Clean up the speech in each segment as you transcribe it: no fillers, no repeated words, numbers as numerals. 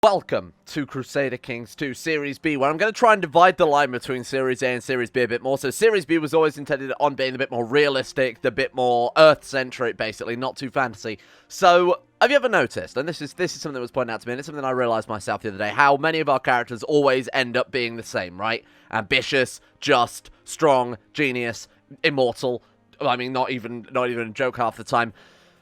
Welcome to Crusader Kings 2 Series B, where I'm going to try and divide the line between Series A and Series B a bit more. So Series B was always intended on being a bit more realistic, a bit more Earth-centric, basically, not too fantasy. So, have you ever noticed, and this is something that was pointed out to me, and it's something I realised myself the other day, how many of our characters always end up being the same, right? Ambitious, just, strong, genius, immortal. I mean, not even a joke half the time.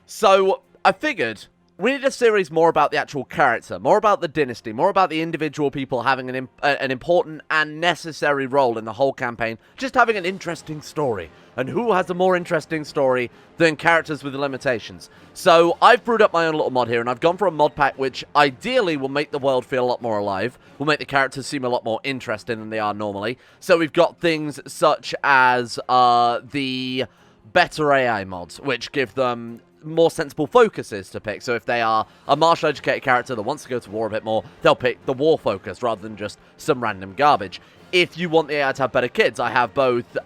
So, I figured we need a series more about the actual character, more about the dynasty, more about the individual people having an important and necessary role in the whole campaign, just having an interesting story. And who has a more interesting story than characters with limitations? So I've brewed up my own little mod here, and I've gone for a mod pack which ideally will make the world feel a lot more alive, will make the characters seem a lot more interesting than they are normally. So we've got things such as the better AI mods, which give them more sensible focuses to pick. So if they are a martial educated character that wants to go to war a bit more, they'll pick the war focus rather than just some random garbage. If you want the AI to have better kids, I have both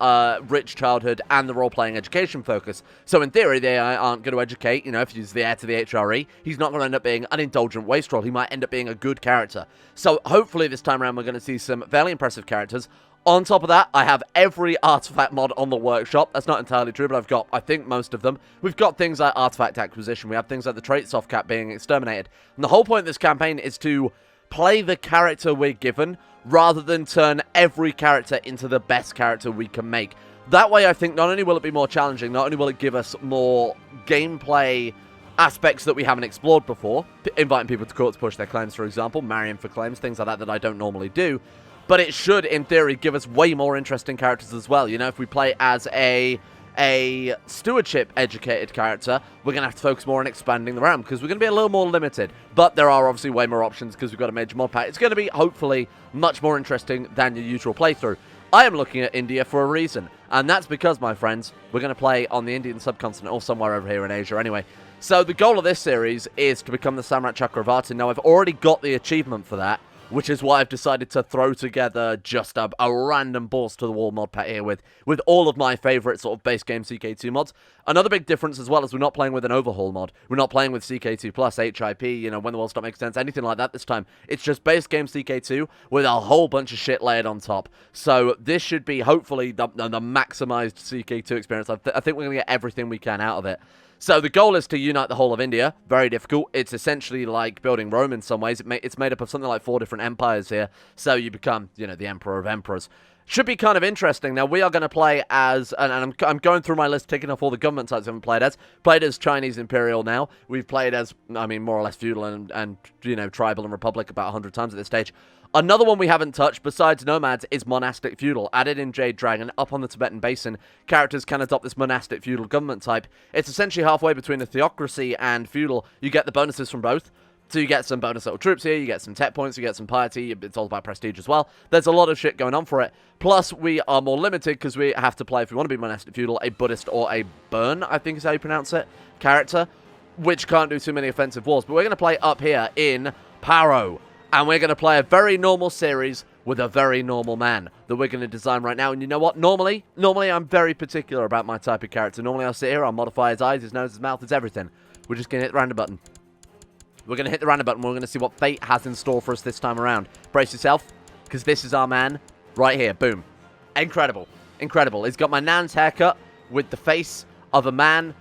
rich childhood and the role-playing education focus. So in theory, the AI aren't going to educate. You know, if you use the heir to the HRE, he's not going to end up being an indulgent wastrel. He might end up being a good character. So hopefully this time around, we're going to see some fairly impressive characters. On top of that, I have every artifact mod on the workshop. That's not entirely true, but I've got, I think, most of them. We've got things like artifact acquisition. We have things like the trait soft cap being exterminated. And the whole point of this campaign is to play the character we're given, rather than turn every character into the best character we can make. That way, I think, not only will it be more challenging, not only will it give us more gameplay aspects that we haven't explored before, inviting people to court to push their claims, for example, marrying for claims, things like that I don't normally do, but it should, in theory, give us way more interesting characters as well. You know, if we play as a stewardship-educated character, we're going to have to focus more on expanding the realm, because we're going to be a little more limited. But there are obviously way more options, because we've got a major mod pack. It's going to be, hopefully, much more interesting than your usual playthrough. I am looking at India for a reason, and that's because, my friends, we're going to play on the Indian subcontinent, or somewhere over here in Asia anyway. So the goal of this series is to become the Samrat Chakravartin. Now, I've already got the achievement for that, which is why I've decided to throw together just a random balls-to-the-wall mod pack here with all of my favourite sort of base game CK2 mods. Another big difference as well is we're not playing with an overhaul mod. We're not playing with CK2 plus, HIP, you know, when the world stops making sense, anything like that this time. It's just base game CK2 with a whole bunch of shit layered on top. So this should be, hopefully, the maximised CK2 experience. I think we're going to get everything we can out of it. So the goal is to unite the whole of India. Very difficult. It's essentially like building Rome in some ways. It's made up of something like 4 different empires here. So you become, you know, the emperor of emperors. Should be kind of interesting. Now, we are going to play as, and I'm going through my list, ticking off all the government types we haven't played as. Played as Chinese Imperial now. We've played as, I mean, more or less feudal and you know, tribal and republic about 100 times at this stage. Another one we haven't touched, besides nomads, is Monastic Feudal. Added in Jade Dragon, up on the Tibetan Basin, characters can adopt this Monastic Feudal government type. It's essentially halfway between a theocracy and feudal. You get the bonuses from both. So you get some bonus little troops here, you get some tech points, you get some piety, it's all about prestige as well. There's a lot of shit going on for it. Plus, we are more limited because we have to play, if we want to be Monastic Feudal, a Buddhist or a Burn, I think is how you pronounce it, character, which can't do too many offensive wars. But we're going to play up here in Paro. And we're going to play a very normal series with a very normal man that we're going to design right now. And you know what? Normally I'm very particular about my type of character. Normally I'll sit here, I'll modify his eyes, his nose, his mouth, his everything. We're just going to hit the random button. We're going to hit the random button. We're going to see what fate has in store for us this time around. Brace yourself, because this is our man right here. Boom. Incredible. Incredible. He's got my nan's haircut with the face of a man.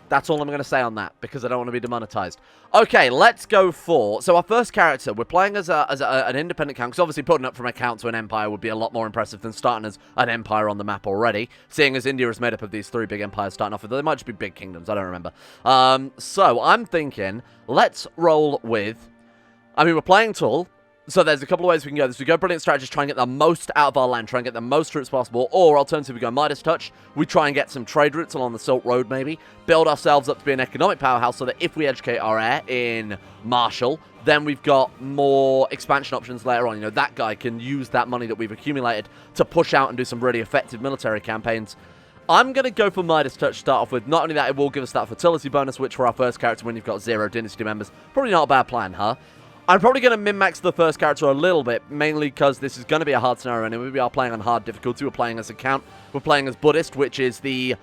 That's all I'm going to say on that, because I don't want to be demonetized. Okay, let's go for... So our first character, we're playing as an independent count, because obviously putting up from a count to an empire would be a lot more impressive than starting as an empire on the map already, seeing as India is made up of these 3 big empires starting off with. They might just be big kingdoms, I don't remember. So I'm thinking, let's roll with... I mean, we're playing Tool. So there's a couple of ways we can go this. We go Brilliant Strategist, try and get the most out of our land, try and get the most troops possible, or alternatively we go Midas Touch, we try and get some trade routes along the Silk Road maybe, build ourselves up to be an economic powerhouse so that if we educate our heir in martial, then we've got more expansion options later on. You know, that guy can use that money that we've accumulated to push out and do some really effective military campaigns. I'm going to go for Midas Touch to start off with. Not only that, it will give us that fertility bonus, which for our first character when you've got 0 dynasty members, probably not a bad plan, huh? I'm probably going to min-max the first character a little bit, mainly because this is going to be a hard scenario, and we are playing on hard difficulty. We're playing as a count. We're playing as Buddhist, which is the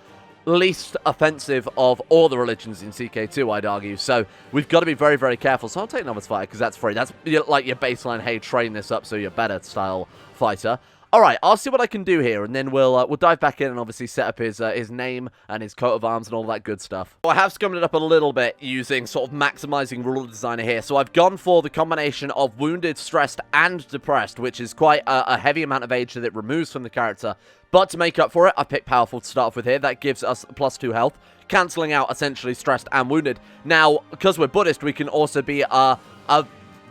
least offensive of all the religions in CK2, I'd argue. So we've got to be very, very careful. So I'll take Novice Fighter because that's free. That's like your baseline, hey, train this up so you're better style fighter. All right, I'll see what I can do here, and then we'll dive back in and obviously set up his name and his coat of arms and all that good stuff. So I have scummed it up a little bit using sort of maximizing ruler designer here. So I've gone for the combination of wounded, stressed, and depressed, which is quite a heavy amount of age that it removes from the character. But to make up for it, I picked powerful to start off with here. That gives us +2 health, cancelling out essentially stressed and wounded. Now, because we're Buddhist, we can also be a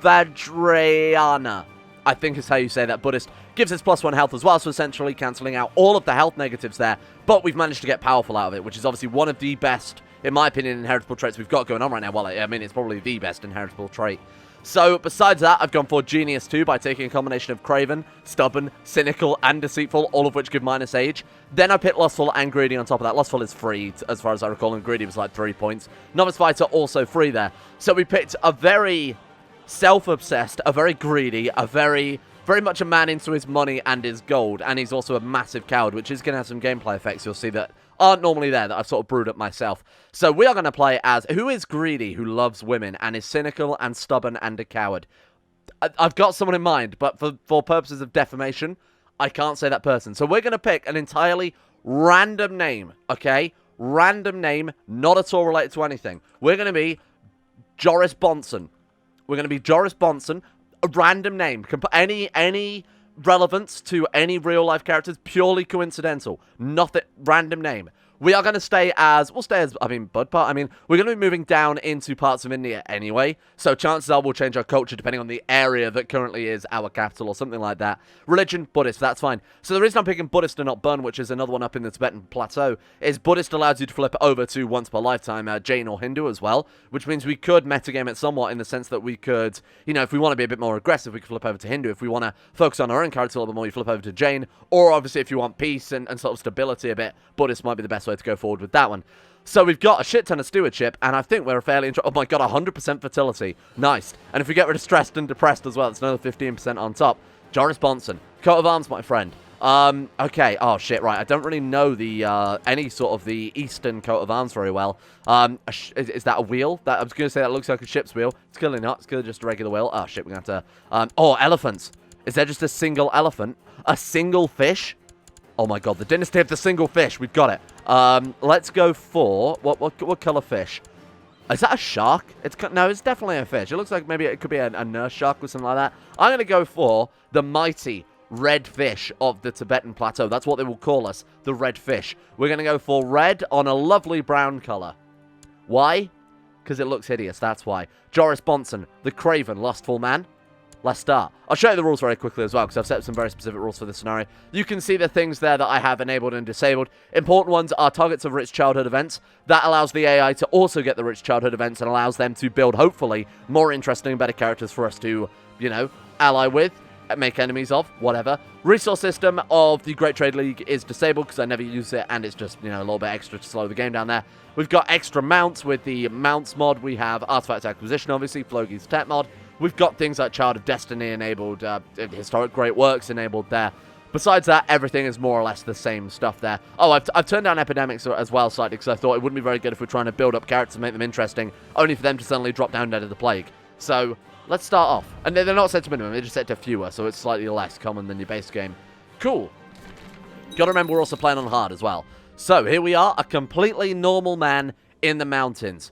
Vajrayana, I think is how you say that. Buddhist gives us +1 health as well, so essentially cancelling out all of the health negatives there. But we've managed to get powerful out of it, which is obviously one of the best, in my opinion, inheritable traits we've got going on right now. Well, I mean, it's probably the best inheritable trait. So, besides that, I've gone for Genius too by taking a combination of Craven, Stubborn, Cynical, and Deceitful, all of which give minus age. Then I picked Lustful and Greedy on top of that. Lustful is free, as far as I recall, and Greedy was like 3 points. Novice Fighter also free there. So we picked a very self-obsessed, a very greedy, a very much a man into his money and his gold, and he's also a massive coward, which is going to have some gameplay effects you'll see that aren't normally there, that I've sort of brewed up myself. So we are going to play as, who is greedy, who loves women, and is cynical and stubborn and a coward. I've got someone in mind, but for purposes of defamation, I can't say that person. So we're going to pick an entirely random name, okay? Random name, not at all related to anything. We're going to be Joris Bonson. We're going to be Joris Bonson, a random name. Any relevance to any real-life characters, purely coincidental. Nothing, random name. We are going to stay as, Budpart. I mean, we're going to be moving down into parts of India anyway, so chances are we'll change our culture depending on the area that currently is our capital or something like that. Religion, Buddhist, that's fine. So the reason I'm picking Buddhist and not Burn, which is another one up in the Tibetan Plateau, is Buddhist allows you to flip over to once per lifetime Jain or Hindu as well, which means we could metagame it somewhat in the sense that we could, you know, if we want to be a bit more aggressive, we could flip over to Hindu. If we want to focus on our own character a little bit more, you flip over to Jain, or obviously if you want peace and sort of stability a bit, Buddhist might be the best way to go forward with that one. So we've got a shit ton of stewardship, and I think we're fairly oh my god, 100% fertility. Nice. And if we get rid of stressed and depressed as well, it's another 15% on top. Joris Bonson. Coat of arms, my friend. Okay. Oh, shit, right. I don't really know the, any sort of the Eastern coat of arms very well. Is that a wheel? I was going to say that looks like a ship's wheel. It's clearly not. It's clearly just a regular wheel. Oh, shit, we're going to have to, oh, elephants. Is there just a single elephant? A single fish? Oh my god, the dynasty of the single fish. We've got it. Let's go for... What color fish? Is that a shark? No, it's definitely a fish. It looks like maybe it could be a nurse shark or something like that. I'm going to go for the mighty red fish of the Tibetan Plateau. That's what they will call us, the red fish. We're going to go for red on a lovely brown color. Why? Because it looks hideous, that's why. Joris Bonson, the craven, lustful man. Let's start. I'll show you the rules very quickly as well, because I've set up some very specific rules for this scenario. You can see the things there that I have enabled and disabled. Important ones are targets of rich childhood events. That allows the AI to also get the rich childhood events and allows them to build, hopefully, more interesting and better characters for us to, you know, ally with, make enemies of, whatever. Resource system of the Great Trade League is disabled because I never use it, and it's just, you know, a little bit extra to slow the game down there. We've got extra mounts with the mounts mod. We have artifact acquisition, obviously, Flogi's tech mod. We've got things like Child of Destiny enabled, Historic Great Works enabled there. Besides that, everything is more or less the same stuff there. Oh, I've turned down Epidemics as well slightly because I thought it wouldn't be very good if we're trying to build up characters and make them interesting, only for them to suddenly drop down dead of the plague. So, let's start off. And they're not set to minimum, they're just set to fewer, so it's slightly less common than your base game. Cool. Gotta remember we're also playing on hard as well. So, here we are, a completely normal man in the mountains.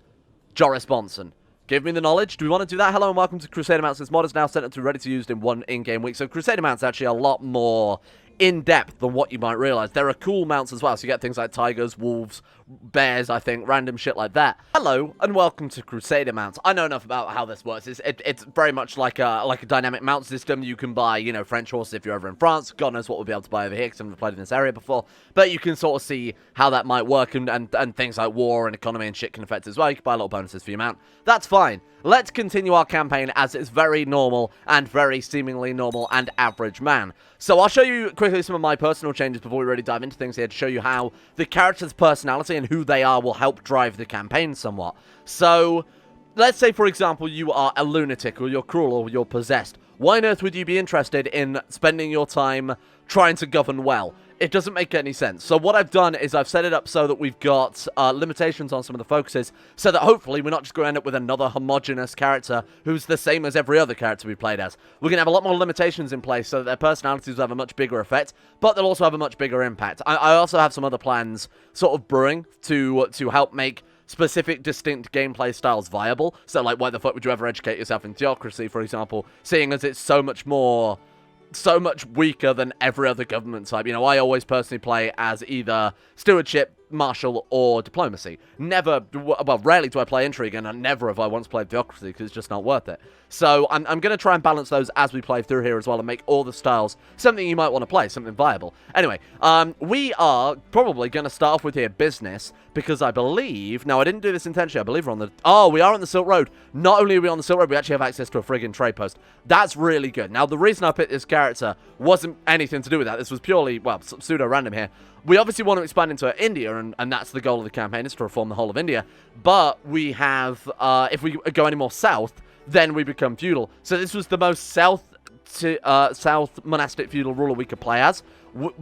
Joris Bonson. Give me the knowledge. Do we want to do that? Hello and welcome to Crusader Mounts. This mod is now set up to ready to be used in one in-game week. So Crusader Mounts actually a lot more in-depth than what you might realize. There are cool mounts as well. So you get things like tigers, wolves, bears, I think, random shit like that. Hello and welcome to Crusader Mounts. I know enough about how this works. It's very much like a dynamic mount system. You can buy, you know, French horses if you're over in France. God knows what we'll be able to buy over here because I've never played in this area before. But you can sort of see how that might work and things like war and economy and shit can affect it as well. You can buy little bonuses for your mount. That's fine. Let's continue our campaign as it's very normal and very seemingly normal and average man. So I'll show you quickly some of my personal changes before we really dive into things here to show you how the character's personality and who they are will help drive the campaign somewhat. So, let's say for example you are a lunatic or you're cruel or you're possessed. Why on earth would you be interested in spending your time trying to govern well? It doesn't make any sense. So what I've done is I've set it up so that we've got limitations on some of the focuses, so that hopefully we're not just going to end up with another homogenous character who's the same as every other character we played as. We're going to have a lot more limitations in place so that their personalities will have a much bigger effect, but they'll also have a much bigger impact. I also have some other plans sort of brewing to help make specific, distinct gameplay styles viable. So, like, why the fuck would you ever educate yourself in theocracy, for example, seeing as it's so much weaker than every other government type. You know, I always personally play as either stewardship, martial, or diplomacy. Never, well, rarely do I play intrigue, and never have I once played theocracy, because it's just not worth it. So I'm going to try and balance those as we play through here as well, and make all the styles something you might want to play, something viable. Anyway, we are probably going to start off with here business, because I believe, now I didn't do this intentionally, I believe we're on the, we are on the Silk Road. Not only are we on the Silk Road, we actually have access to a friggin' trade post. That's really good. Now, the reason I picked this character wasn't anything to do with that. This was purely, well, pseudo-random here. We obviously want to expand into India, and that's the goal of the campaign, is to reform the whole of India. But we have, if we go any more south, then we become feudal. So this was the most south monastic feudal ruler we could play as.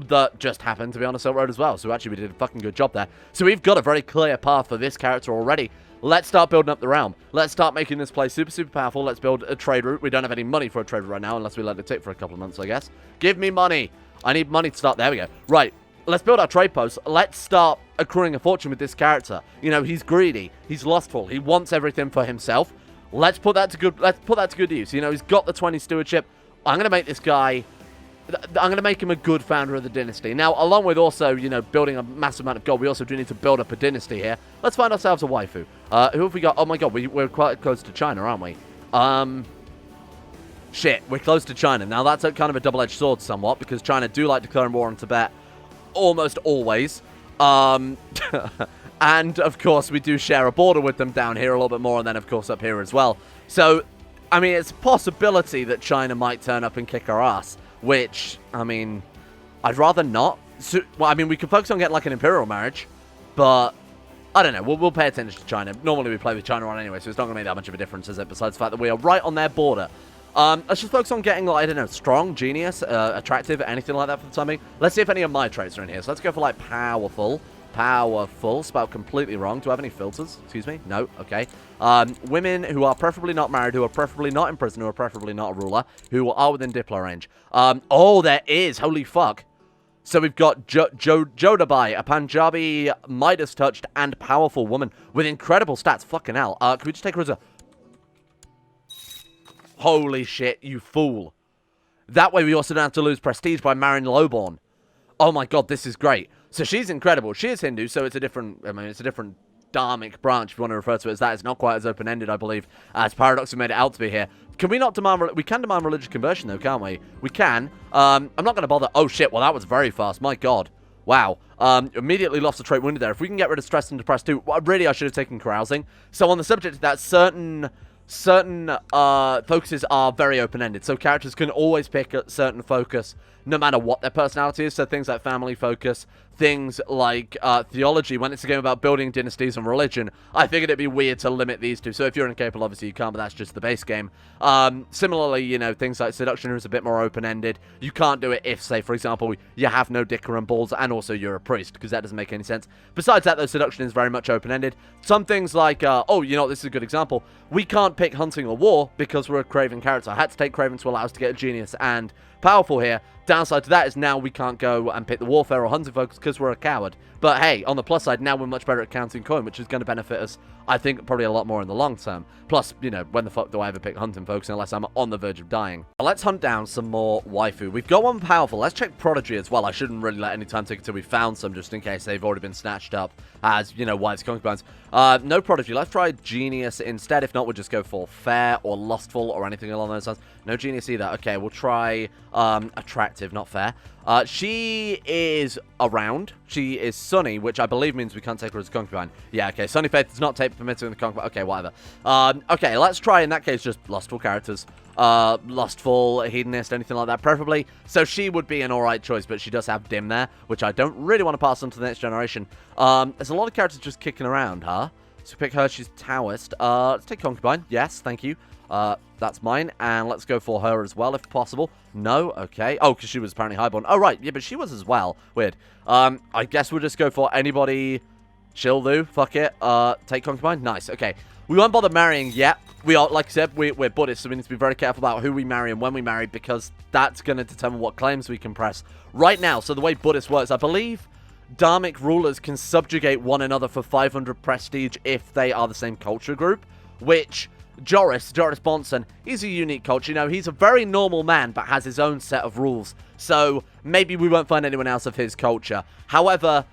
That just happened to be on a Silk Road as well. So actually we did a fucking good job there. So we've got a very clear path for this character already. Let's start building up the realm. Let's start making this place super, super powerful. Let's build a trade route. We don't have any money for a trade route right now, unless we let it tick for a couple of months, I guess. Give me money. I need money to start. There we go. Right. Let's build our trade post. Let's start accruing a fortune with this character. You know, he's greedy. He's lustful. He wants everything for himself. Let's put that to good use. You know, he's got the 20 stewardship. I'm going to make this guy, I'm going to make him a good founder of the dynasty. Now, along with also, you know, building a massive amount of gold, we also do need to build up a dynasty here. Let's find ourselves a waifu. Who have we got? Oh my god, we're quite close to China, aren't we? Shit, we're close to China. Now, that's a kind of a double-edged sword somewhat, because China do like declaring war on Tibet almost always. And, of course, we do share a border with them down here a little bit more, and then, of course, up here as well. So, I mean, it's a possibility that China might turn up and kick our ass, which, I mean, I'd rather not. So, well, I mean, we could focus on getting, like, an imperial marriage, but I don't know. We'll pay attention to China. Normally, we play with China on anyway, so it's not going to make that much of a difference, is it, besides the fact that we are right on their border. Let's just focus on getting, like, I don't know, strong, genius, attractive, anything like that for the time being. Let's see if any of my traits are in here. So let's go for, like, powerful. Powerful, spelled completely wrong. Do I have any filters? Excuse me? No? Okay. Women who are preferably not married, who are preferably not in prison, who are preferably not a ruler, who are within Diplo range. Oh, there is! Holy fuck. So we've got Jodabai, a Punjabi, Midas touched, and powerful woman with incredible stats. Fucking hell. Can we just take her as a... Holy shit, you fool. That way we also don't have to lose prestige by marrying lowborn. Oh my god, this is great. So she's incredible. She is Hindu, so it's a different, I mean, it's a different dharmic branch, if you want to refer to it as that. It's not quite as open-ended, I believe, as Paradox have made it out to be here. Can we not demand, we can demand religious conversion, though, can't we? We can. I'm not going to bother. Oh, shit, well, that was very fast. My god. Wow. Immediately lost a trait wounded there. If we can get rid of stress and depressed, too, well, really, I should have taken carousing. So on the subject of that, certain focuses are very open-ended, so characters can always pick a certain focus no matter what their personality is. So things like family focus, things like theology. When it's a game about building dynasties and religion, I figured it'd be weird to limit these two. So if you're incapable, obviously you can't, but that's just the base game. Similarly, you know, things like seduction is a bit more open-ended. You can't do it if, say, for example, you have no dicker and balls, and also you're a priest, because that doesn't make any sense. Besides that, though, seduction is very much open-ended. Some things like, oh, you know, this is a good example. We can't pick hunting or war because we're a Craven character. I had to take Craven to allow us to get a genius and powerful here. Downside to that is now we can't go and pick the warfare or hunting focus because we're a coward. But hey, on the plus side, now we're much better at counting coin, which is going to benefit us, I think, probably a lot more in the long term. Plus, you know, when the fuck do I ever pick hunting focus unless I'm on the verge of dying? Let's hunt down some more waifu. We've got one powerful. Let's check prodigy as well. I shouldn't really let any time take until we found some, just in case they've already been snatched up as, you know, wives concubines. No prodigy. Let's try genius instead. If not, we'll just go for fair or lustful or anything along those lines. No genius either. Okay, we'll try attractive, not fair. She is around. She is Sunny, which I believe means we can't take her as a concubine. Yeah, okay. Sunny Faith does not take permitting the concubine. Okay, whatever. Okay, let's try, in that case, just lustful characters. Lustful, hedonist, anything like that, preferably. So she would be an alright choice, but she does have dim there, which I don't really want to pass on to the next generation. There's a lot of characters just kicking around, huh? So pick her. She's Taoist. Let's take concubine. Yes, thank you. That's mine, and let's go for her as well, if possible. No? Okay. Oh, because she was apparently highborn. Oh, right. Yeah, but she was as well. Weird. I guess we'll just go for anybody. Childu. Fuck it. Take concubine. Nice. Okay. We won't bother marrying yet. We are, like I said, we're Buddhists, so we need to be very careful about who we marry and when we marry, because that's going to determine what claims we can press. Right now, so the way Buddhist works, I believe Dharmic rulers can subjugate one another for 500 prestige if they are the same culture group, which Joris Bonson, he's a unique culture. You know, he's a very normal man, but has his own set of rules. So maybe we won't find anyone else of his culture. However,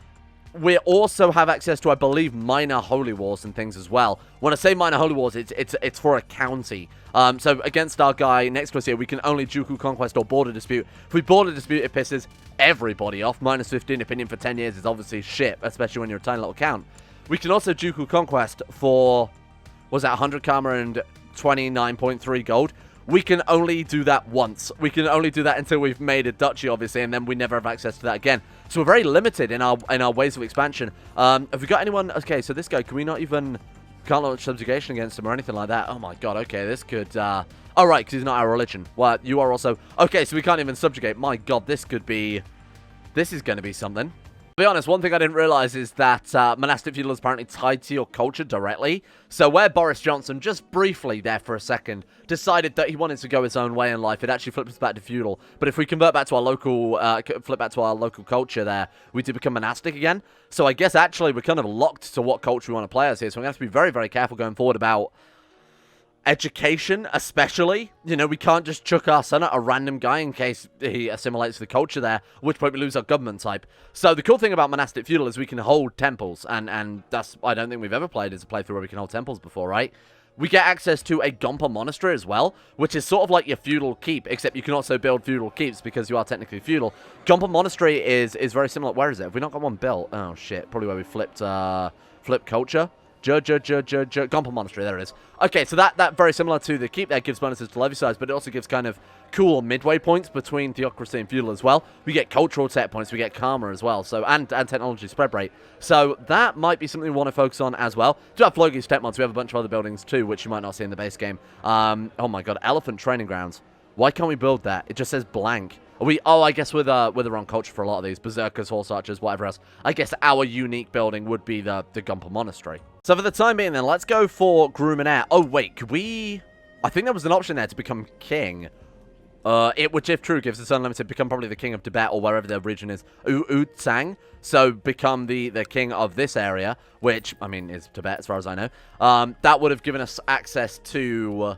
we also have access to, I believe, minor holy wars and things as well. When I say minor holy wars, it's for a county. So against our guy next to us here, we can only Juku Conquest or Border Dispute. If we Border Dispute, it pisses everybody off. Minus 15 opinion for 10 years is obviously shit, especially when you're a tiny little count. We can also Juku Conquest for, was that 100 karma and 29.3 gold? We can only do that once. We can only do that until we've made a duchy, obviously, and then we never have access to that again. So we're very limited in our ways of expansion. Have we got anyone? Okay, so this guy, can we not even, can't launch subjugation against him or anything like that? Oh my god, okay, this could, oh right, because he's not our religion. Well, you are also, okay, so we can't even subjugate. My god, this could be, this is going to be something. To be honest, one thing I didn't realize is that Monastic Feudal is apparently tied to your culture directly. So where Boris Johnson, just briefly there for a second, decided that he wanted to go his own way in life, it actually flipped us back to feudal. But if we convert back to our local, flip back to our local culture there, we do become monastic again. So I guess actually we're kind of locked to what culture we want to play as here. So we're going to have to be very, very careful going forward about education, especially. You know, we can't just chuck our son at a random guy in case he assimilates the culture there, at which point we lose our government type. So the cool thing about Monastic Feudal is we can hold temples, and that's, I don't think we've ever played as a playthrough where we can hold temples before, right? We get access to a Gompa monastery as well, which is sort of like your feudal keep, except you can also build feudal keeps because you are technically feudal. Gompa monastery is very similar. Where is it? Have we not got one built? Oh shit, probably where we flipped culture. Gompa Monastery, there it is. Okay, so that very similar to the keep there, gives bonuses to levy size, but it also gives kind of cool midway points between theocracy and feudal as well. We get cultural tech points, we get karma as well, so and technology spread rate. So that might be something we want to focus on as well. Do have Flogi's tech mods, we have a bunch of other buildings too, which you might not see in the base game. Oh my god, elephant training grounds. Why can't we build that? It just says blank. Oh, I guess we're the wrong culture for a lot of these. Berserkers, horse archers, whatever else. I guess our unique building would be the Gompa Monastery. So for the time being then, let's go for Groom and Heir. Oh, wait, could we... I think there was an option there to become king. Which, if true, gives us unlimited, become probably the king of Tibet or wherever their region is. Utsang. So become the king of this area, which, I mean, is Tibet as far as I know. That would have given us access to,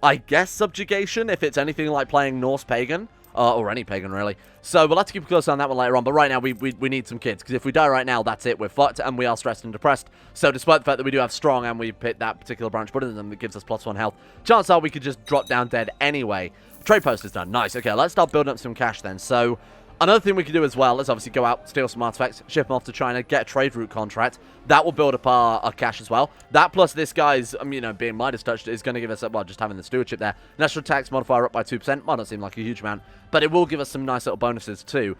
I guess, subjugation, if it's anything like playing Norse Pagan. Or any pagan, really. So we'll have to keep a close eye on that one later on. But right now, we need some kids. Because if we die right now, that's it. We're fucked. And we are stressed and depressed. So despite the fact that we do have strong and we hit that particular branch Buddhism that gives us +1 health, chances are we could just drop down dead anyway. Trade post is done. Nice. Okay, let's start building up some cash then. So another thing we can do as well is obviously go out, steal some artifacts, ship them off to China, get a trade route contract. That will build up our cash as well. That plus this guy's, you know, being Midas Touch is going to give us, well, just having the stewardship there. National tax modifier up by 2%. Might not seem like a huge amount, but it will give us some nice little bonuses too.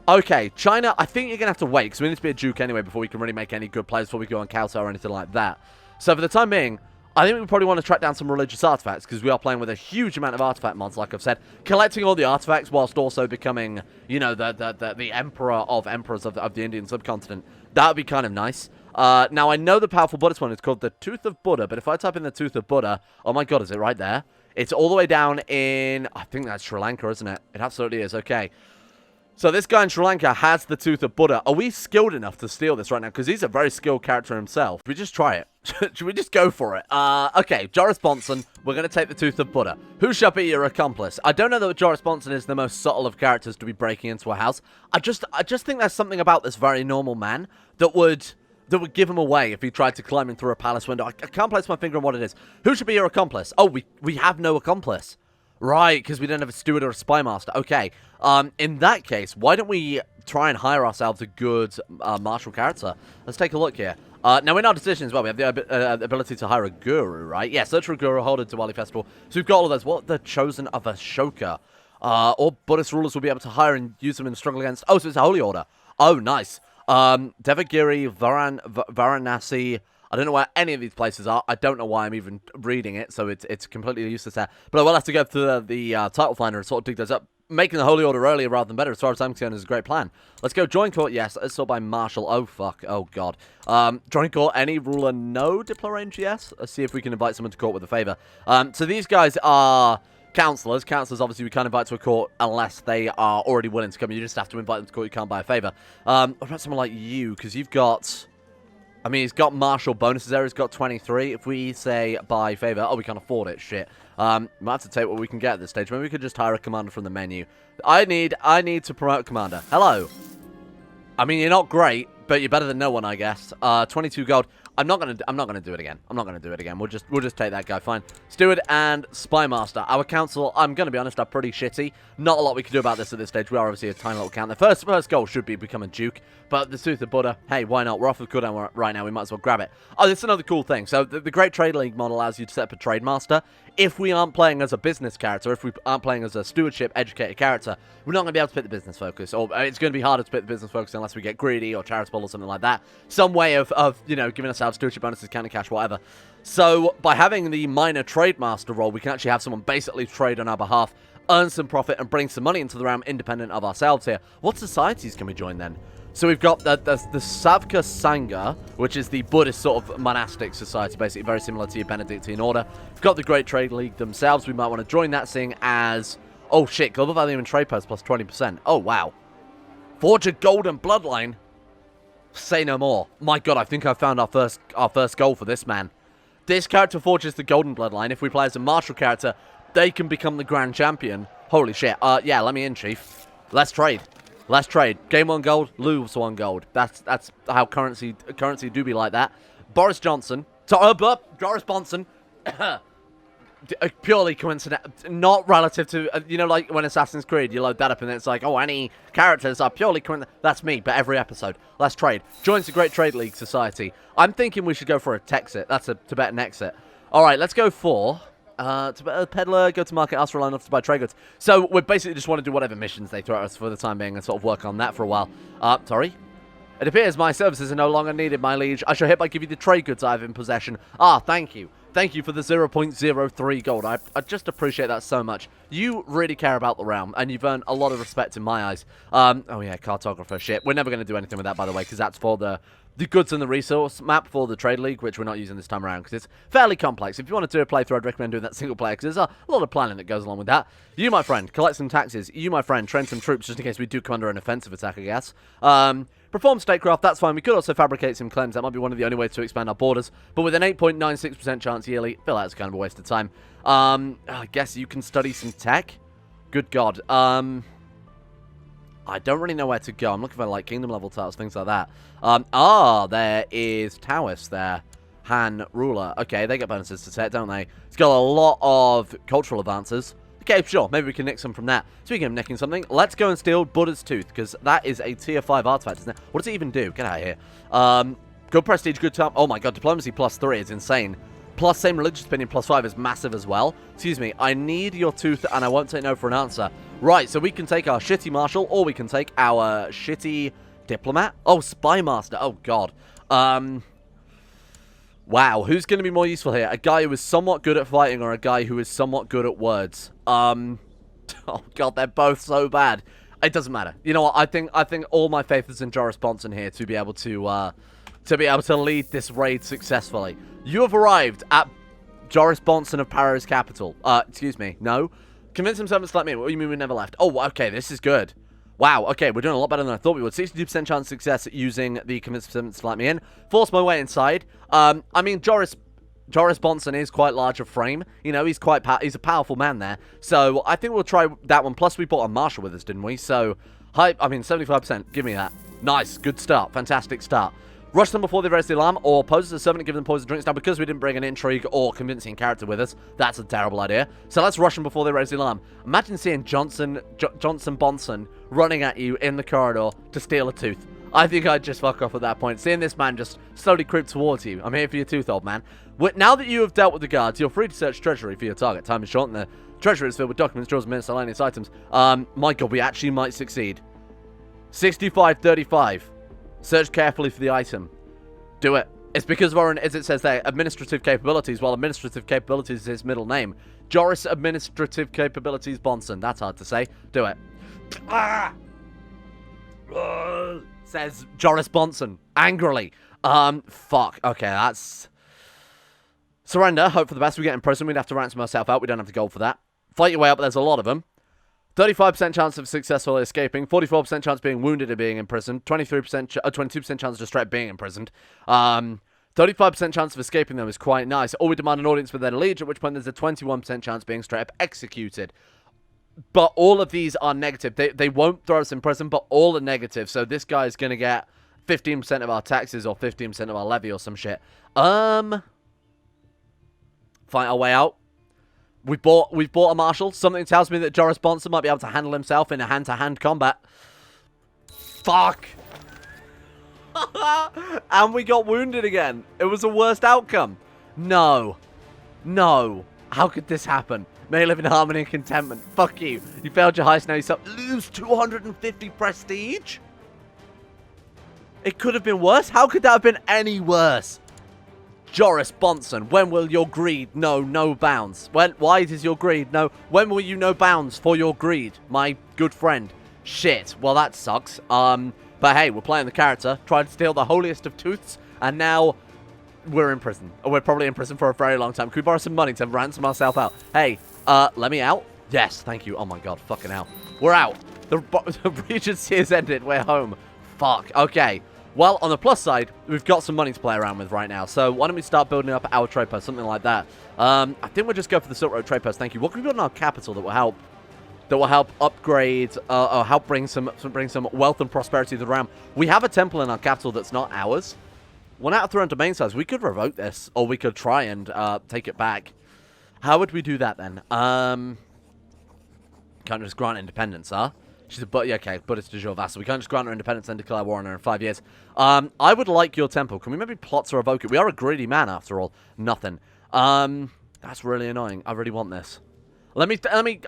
Okay, China, I think you're going to have to wait because we need to be a duke anyway before we can really make any good plays before we go on Kowtow or anything like that. So for the time being, I think we probably want to track down some religious artifacts because we are playing with a huge amount of artifact mods, like I've said. Collecting all the artifacts whilst also becoming, you know, the emperor of emperors of the Indian subcontinent. That would be kind of nice. Now, I know the powerful Buddhist one is called the Tooth of Buddha, but if I type in the Tooth of Buddha, oh my god, is it right there? It's all the way down in, I think that's Sri Lanka, isn't it? It absolutely is, okay. So this guy in Sri Lanka has the Tooth of Buddha. Are we skilled enough to steal this right now? Because he's a very skilled character himself. Should we just try it? Should we just go for it? Okay, Joris Bonson, we're going to take the Tooth of Buddha. Who shall be your accomplice? I don't know that Joris Bonson is the most subtle of characters to be breaking into a house. I just think there's something about this very normal man that would give him away if he tried to climb in through a palace window. I can't place my finger on what it is. Who should be your accomplice? Oh, we have no accomplice. Right, because we don't have a steward or a spy master. Okay, in that case, why don't we try and hire ourselves a good martial character? Let's take a look here. Now, in our decision as well, we have the ability to hire a guru, right? Yeah, search for a guru, hold a Diwali festival. So we've got all of those. What the chosen of Ashoka? All Buddhist rulers will be able to hire and use them in the struggle against... Oh, so it's a holy order. Oh, nice. Devagiri, Varanasi... I don't know where any of these places are. I don't know why I'm even reading it, so it's completely useless there. But I will have to go to the title finder and sort of dig those up. Making the Holy Order earlier rather than better, as far as I'm concerned, is a great plan. Let's go. Join court, yes. It's sold by Marshal. Oh, fuck. Oh, God. Join court, any ruler, no. Diplo range, yes. Let's see if we can invite someone to court with a favor. So these guys are councillors. Councillors, obviously, we can't invite to a court unless they are already willing to come. You just have to invite them to court. You can't buy a favor. What about someone like you? Because you've got... I mean, he's got martial bonuses there. He's got 23. If we say buy favor, oh, we can't afford it. Shit. Might have to take what we can get at this stage. Maybe we could just hire a commander from the menu. I need to promote a commander. Hello. I mean, you're not great, but you're better than no one, I guess. 22 gold. I'm not gonna do it again. I'm not gonna do it again. We'll just take that guy. Fine. Steward and Spy Master. Our council, I'm gonna be honest, are pretty shitty. Not a lot we can do about this at this stage. We are obviously a tiny little count. The first goal should be become a duke, but the Tooth of Buddha, hey, why not? We're off with cooldown right now. We might as well grab it. Oh, this is another cool thing. So the Great Trade League model allows you to set up a trade master. If we aren't playing as a business character, if we aren't playing as a stewardship educated character, we're not going to be able to pick the business focus, or it's going to be harder to pick the business focus unless we get greedy or charitable or something like that. Some way of you know, giving ourselves stewardship bonuses, counter cash, whatever. So by having the minor trade master role, we can actually have someone basically trade on our behalf, earn some profit, and bring some money into the realm independent of ourselves here. What societies can we join then? So we've got the Savka Sangha, which is the Buddhist sort of monastic society, basically very similar to your Benedictine order. We've got the Great Trade League themselves. We might want to join that, seeing as... Oh, shit. Global value and trade post plus 20%. Oh, wow. Forge a golden bloodline? Say no more. My God, I think I found our first goal for this man. This character forges the golden bloodline. If we play as a martial character, they can become the grand champion. Holy shit. Yeah, let me in, Chief. Let's trade. Let's trade. Gain 1 gold, lose 1 gold. That's how currency do be like that. Boris Johnson. Boris Bonson. Purely coincidental. Not relative to, you know, like when Assassin's Creed, you load that up and it's like, oh, any characters are purely coincidental. That's me, but every episode. Let's trade. Joins the Great Trade League Society. I'm thinking we should go for a Texit. That's a Tibetan exit. All right, let's go for... peddler, go to market, ask for a line enough to buy trade goods. So we basically just want to do whatever missions they throw at us for the time being and sort of work on that for a while. Sorry? It appears my services are no longer needed, my liege. I shall hereby give you the trade goods I have in possession. Ah, thank you. Thank you for the 0.03 gold. I just appreciate that so much. You really care about the realm, and you've earned a lot of respect in my eyes. Oh yeah, cartographer, shit. We're never going to do anything with that, by the way, because that's for the goods and the resource map for the Trade League, which we're not using this time around, because it's fairly complex. If you want to do a playthrough, I'd recommend doing that single player, because there's a lot of planning that goes along with that. You, my friend, collect some taxes. You, my friend, train some troops, just in case we do come under an offensive attack, I guess. Perform statecraft, that's fine. We could also fabricate some claims. That might be one of the only ways to expand our borders. But with an 8.96% chance yearly, I feel like it's kind of a waste of time. I guess you can study some tech. Good God. I don't really know where to go. I'm looking for, like, kingdom level titles, things like that. There is Taoist there. Han ruler. Okay, they get bonuses to tech, don't they? It's got a lot of cultural advances. Okay, sure. Maybe we can nick some from that. Speaking of nicking something, let's go and steal Buddha's Tooth, because that is a tier 5 artifact, isn't it? What does it even do? Get out of here. Good prestige, good time. Oh my God, diplomacy plus 3 is insane. Plus same religious opinion plus 5 is massive as well. Excuse me, I need your tooth and I won't take no for an answer. Right, so we can take our shitty marshal or we can take our shitty diplomat. Oh, spy master. Oh, God. Wow, who's going to be more useful here? A guy who is somewhat good at fighting or a guy who is somewhat good at words? Oh, God, they're both so bad. It doesn't matter. You know what? I think all my faith is in Joris Bonson here to be able to lead this raid successfully. You have arrived at Joris Bonson of Paris capital. Excuse me. No. Convince himself to let me in. What do you mean we never left? Oh, okay. This is good. Wow. Okay, we're doing a lot better than I thought we would. 62% chance of success using the convince himself to let me in. Force my way inside. I mean, Joris Bonson is quite large of frame. You know, he's a powerful man there. So I think we'll try that one. Plus, we brought a marshal with us, didn't we? So, I mean, 75%. Give me that. Nice. Good start. Fantastic start. Rush them before they raise the alarm, or pose as a servant and give them poison drinks. Now, because we didn't bring an intrigue or convincing character with us, that's a terrible idea. So let's rush them before they raise the alarm. Imagine seeing Johnson Bonson running at you in the corridor to steal a tooth. I think I'd just fuck off at that point. Seeing this man just slowly creep towards you. I'm here for your tooth, old man. Now that you have dealt with the guards, you're free to search treasury for your target. Time is short, and the treasury is filled with documents, drawers, and miscellaneous items. My God, we actually might succeed. 65-35. Search carefully for the item. Do it. It's because of our, as it says there, administrative capabilities, while administrative capabilities is his middle name. Joris Administrative Capabilities Bonson. That's hard to say. Do it. Ah! Says Joris Bonson, angrily. Fuck. Okay, that's... Surrender. Hope for the best. We get in prison. We'd have to ransom ourselves out. We don't have to gold for that. Fight your way up. There's a lot of them. 35% chance of successfully escaping. 44% chance of being wounded and being imprisoned. 22% chance of just straight being imprisoned. 35% chance of escaping them is quite nice. Or we demand an audience with their liege, at which point there's a 21% chance of being straight up executed. But all of these are negative. They won't throw us in prison, but all are negative. So this guy's going to get 15% of our taxes or 15% of our levy or some shit. Fight our way out. We've bought a marshal. Something tells me that Joris Bonson might be able to handle himself in a hand-to-hand combat. Fuck. And we got wounded again. It was the worst outcome. No. No. How could this happen? May you live in harmony and contentment. Fuck you. You failed your heist, now you lose 250 prestige? It could have been worse? How could that have been any worse? Joris Bonson, when will your greed know no bounds? Why does your greed know? When will you know bounds for your greed, my good friend? Shit. Well, that sucks. But hey, we're playing the character, tried to steal the holiest of tooths, and now we're in prison. Or we're probably in prison for a very long time. Can we borrow some money to ransom ourselves out? Hey, let me out? Yes, thank you. Oh my god, fucking hell. We're out. The Regency has ended. We're home. Fuck. Okay. Well, on the plus side, we've got some money to play around with right now. So why don't we start building up our trade post, something like that. I think we'll just go for the Silk Road trade post. Thank you. What can we build in our capital that will help? That will help upgrade, or help bring some wealth and prosperity to the realm. We have a temple in our capital that's not ours. 1 out of 3 on domain size. We could revoke this, or we could try and take it back. How would we do that then? Can't just grant independence, huh? She's a okay, Buddhist de jure vassal. We can't just grant her independence and declare war on her in 5 years. I would like your temple. Can we maybe plot to revoke it? We are a greedy man after all. Nothing. That's really annoying. I really want this. Let me.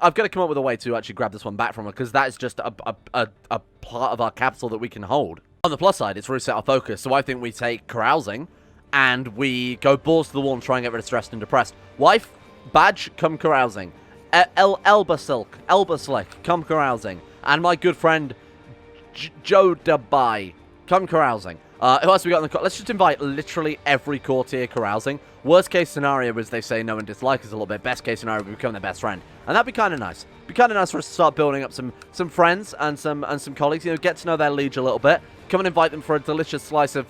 I've got to come up with a way to actually grab this one back from her, because that is just a part of our capital that we can hold. On the plus side, it's reset our focus. So I think we take carousing, and we go balls to the wall and try and get rid of stressed and depressed. Wife, badge, come carousing. Elba Slick, come carousing. And my good friend, Joe Dubai, come carousing. Who else we got in the... Let's just invite literally every courtier carousing. Worst case scenario is they say no and dislike us a little bit. Best case scenario, we become their best friend. And that'd be kind of nice. Be kind of nice for us to start building up some friends and some colleagues. You know, get to know their liege a little bit. Come and invite them for a delicious slice of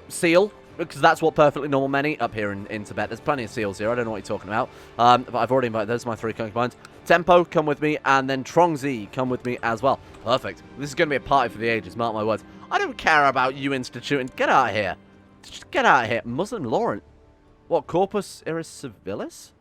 seal, because that's what perfectly normal men eat up here in Tibet. There's plenty of seals here. I don't know what you're talking about. But I've already invited... Those are my 3 concubines. Tempo, come with me. And then Trongzi, come with me as well. Perfect. This is going to be a party for the ages. Mark my words. I don't care about you instituting... Get out of here. Just get out of here. Muslim Laurent. What? Corpus Iris Civilis?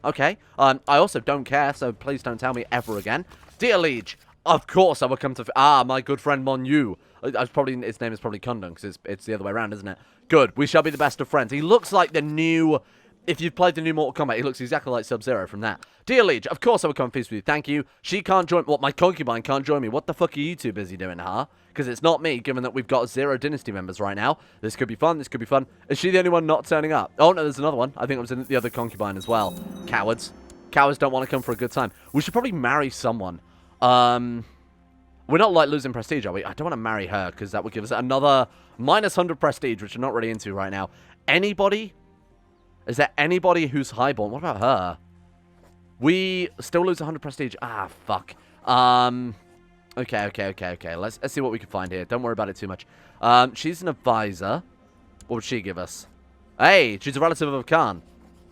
Okay. I also don't care, so please don't tell me ever again. Dear liege, of course I will come to... my good friend Monu. His name is probably Kundun, because it's the other way around, isn't it? Good. We shall be the best of friends. He looks like the new... If you've played the new Mortal Kombat, he looks exactly like Sub-Zero from that. Dear liege, of course I will come feast with you. Thank you. She can't join... What, my concubine can't join me. What the fuck are you two busy doing, huh? Because it's not me, given that we've got 0 dynasty members right now. This could be fun. This could be fun. Is she the only one not turning up? Oh, no, there's another one. I think it was in the other concubine as well. Cowards. Cowards don't want to come for a good time. We should probably marry someone. We're not, like, losing prestige, are we? I don't want to marry her, because that would give us another minus 100 prestige, which I'm not really into right now. Anybody? Is there anybody who's highborn? What about her? We still lose 100 prestige. Ah, fuck. Okay. Let's see what we can find here. Don't worry about it too much. She's an advisor. What would she give us? Hey, she's a relative of Khan.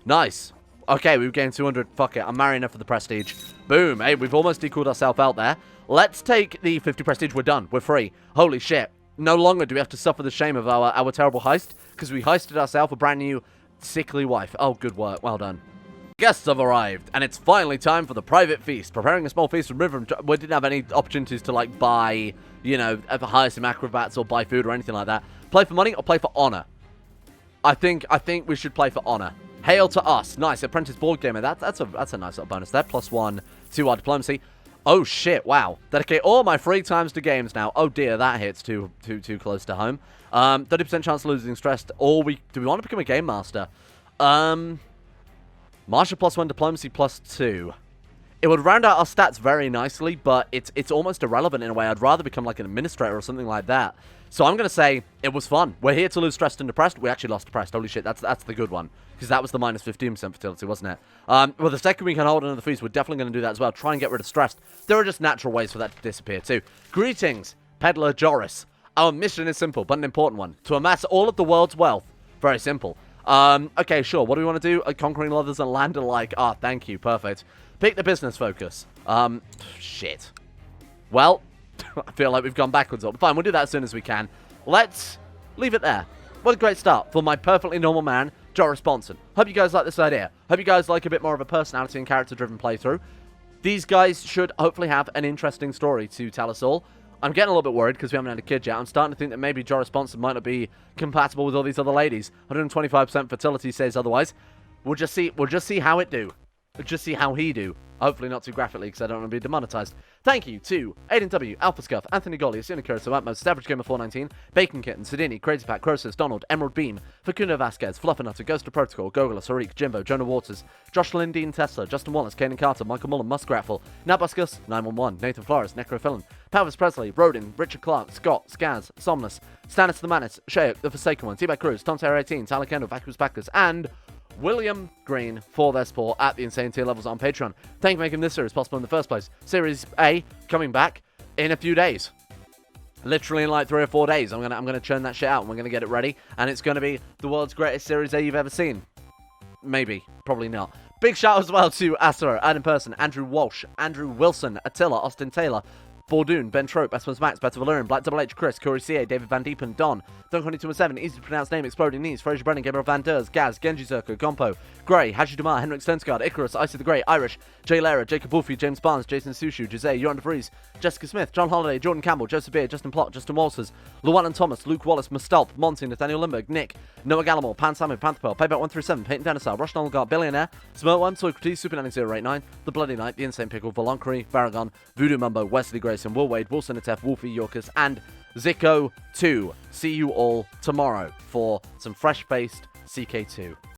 Nice. Okay, we've gained 200. Fuck it. I'm marrying her for the prestige. Boom. Hey, we've almost equaled ourselves out there. Let's take the 50 prestige. We're done. We're free. Holy shit. No longer do we have to suffer the shame of our terrible heist, because we heisted ourselves a brand new sickly wife. Oh, good work. Well done. Guests have arrived, and it's finally time for the private feast. Preparing a small feast from river. We didn't have any opportunities to, like, buy, you know, hire some acrobats or buy food or anything like that. Play for money or play for honor? I think we should play for honor. Hail to us. Nice. Apprentice board gamer. That's a nice little bonus there. +1 to our diplomacy. Oh shit, wow. Dedicate all my free times to games now. Oh dear, that hits too close to home. 30% chance of losing stress. Do we want to become a game master? Martial +1, diplomacy +2. It would round out our stats very nicely, but it's almost irrelevant in a way. I'd rather become like an administrator or something like that. So I'm going to say it was fun. We're here to lose stressed and depressed. We actually lost depressed. Holy shit, that's the good one. Because that was the minus 15% fertility, wasn't it? Well, the second we can hold another feast, we're definitely going to do that as well. Try and get rid of stress. There are just natural ways for that to disappear too. Greetings, Peddler Joris. Our mission is simple, but an important one. To amass all of the world's wealth. Very simple. Okay, sure. What do we want to do? Conquering others and land alike. Ah, thank you. Perfect. Pick the business focus. Shit. Well, I feel like we've gone backwards. Fine, we'll do that as soon as we can. Let's leave it there. What a great start for my perfectly normal man, Joris Bonson. Hope you guys like this idea. Hope you guys like a bit more of a personality and character-driven playthrough. These guys should hopefully have an interesting story to tell us all. I'm getting a little bit worried because we haven't had a kid yet. I'm starting to think that maybe Joris Bonson might not be compatible with all these other ladies. 125% fertility says otherwise. We'll just see how it do. We'll just see how he do. Hopefully not too graphically, because I don't want to be demonetized. Thank you to Aiden W, Alpha Scuff, Anthony Golli, Asuna so Atmos, Average Gamer 419, Bacon Kitten, Sidini, Crazy Pat, Croesus, Donald, Emerald Beam, Facundo Vasquez, Fluffernutter, Ghost of Protocol, Gogol, Sarik, Jimbo, Jonah Waters, Josh Lindeen, Tesla, Justin Wallace, Kanan Carter, Michael Mullen, Muskratful, Nabuscus, 911, Nathan Flores, Necrophilin, Palvis Presley, Rodin, Richard Clark, Scott, Skaz, Somnus, Stannis the Manus, Shayok, The Forsaken One, T-Bag Cruz, Tom Terror 18, Tyler Kendall, Vacuous Backers, and William Green for their support at the insane tier levels on Patreon. Thank you for making this series possible in the first place. Series A coming back in a few days. Literally in like 3 or 4 days. I'm gonna churn that shit out and we're gonna get it ready. And it's gonna be the world's greatest Series A you've ever seen. Maybe. Probably not. Big shout as well to Asura, Adam Person, Andrew Walsh, Andrew Wilson, Attila, Austin Taylor, Bordoon, Ben Trope, Esmus Max, Better Valerian, Black Double H, Chris, Corey CA, David Van Diepen, Don, Dunk217, Easy to Pronounce Name, Exploding Knees, Fraser Brennan, Gabriel Van Ders, Gaz, Genji Zerko, Gompo, Gray, Haji Dumar, Henrik Stensgaard, Icarus, Icy the Grey, Irish, Jay Lara, Jacob Wolfie, James Barnes, Jason Sushu, Jose, Joran DeVries, Jessica Smith, John Holiday, Jordan Campbell, Joseph Beer, Justin Plott, Justin Walters, Llewellyn Thomas, Luke Wallace, Mustalp, Monty, Nathaniel Lindbergh, Nick, Noah Gallimore, Pan Simon, Panther Pearl, Payback 137, Peyton Denisar, Rosh Nolgar, Billionaire, Smoke 1, Toy Critique, Super 089, The Bloody Knight, The Insane Pickle, Voloncry, Paragon, Voodoo Mumbo, Wesley Grayson, Will Wade, Wilson Atef, Wolfie Yorkers, and Zico 2. See you all tomorrow for some fresh-faced CK2.